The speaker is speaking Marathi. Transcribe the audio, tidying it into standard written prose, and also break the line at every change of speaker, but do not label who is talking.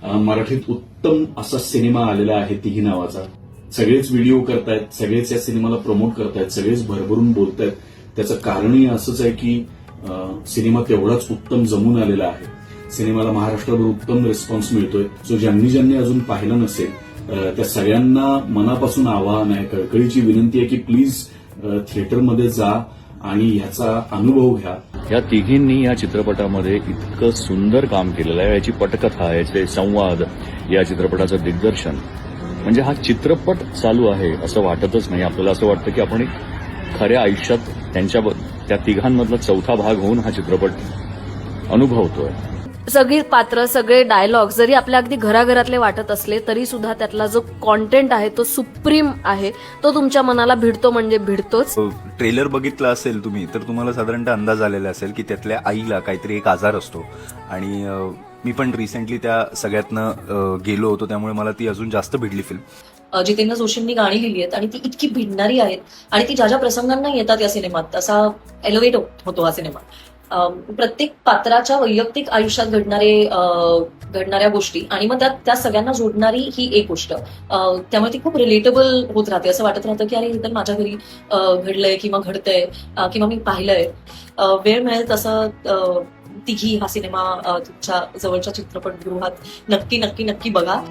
मराठीत उत्तम असा सिनेमा आलेला आहे तिघी नावाचा. सगळेच व्हिडिओ करतायत, सगळेच या सिनेमाला प्रमोट करतायत, सगळेच भरभरून बोलतायत. त्याचं कारणही असंच आहे की सिनेमा तेवढाच उत्तम जमून आलेला आहे. सिनेमाला महाराष्ट्रभर उत्तम रिस्पॉन्स मिळतोय. सो ज्यांनी अजून पाहिलं नसेल त्या सगळ्यांना मनापासून आवाहन आहे, कळकळीची विनंती आहे की प्लीज थिएटरमध्ये जा आणि ह्याचा अनुभव घ्या.
या तिघींनी या चित्रपटामध्ये इतकं सुंदर काम केलेलं आहे. याची पटकथा, याचे संवाद, या चित्रपटाचं दिग्दर्शन, म्हणजे हा चित्रपट चालू आहे असं वाटतच नाही. आपल्याला असं वाटतं की आपण खऱ्या आयुष्यात त्या तिघांमधला चौथा भाग होऊन हा चित्रपट अनुभवतोय.
सगळी पात्र, सगळे डायलॉग जरी आपल्या अगदी घराघरातले वाटत असले तरी सुद्धा त्यातला जो कॉन्टेंट आहे तो सुप्रीम आहे. तो तुमच्या मनाला भिडतो म्हणजे भिडतोच.
ट्रेलर बघितला असेल तुम्ही तर तुम्हाला साधारणतः अंदाज आलेला असेल की त्यातल्या आईला काहीतरी एक आजार असतो. आणि मी पण रिसेंटली त्या सगळ्यातनं गेलो होतो, त्यामुळे मला ती अजून जास्त भिडली फिल्म.
जितेंद्र जोशींनी गाणी लिहिली आहेत आणि ती इतकी भिडणारी आहेत आणि ती ज्या ज्या प्रसंगांना येतात या सिनेमात तसा एलिव्हेट होतो हा सिनेमा. प्रत्येक पात्राच्या वैयक्तिक आयुष्यात घडणाऱ्या गोष्टी आणि मग त्या सगळ्यांना जोडणारी ही एक गोष्ट, त्यामुळे ती खूप रिलेटेबल होत राहते. असं वाटत राहतं की अरे हे तर माझ्या घरी घडलंय किंवा घडतंय किंवा मी पाहिलंय. वेळ मिळेल तसं तिघी हा सिनेमा तुमच्या जवळच्या चित्रपटगृहात नक्की नक्की नक्की बघा.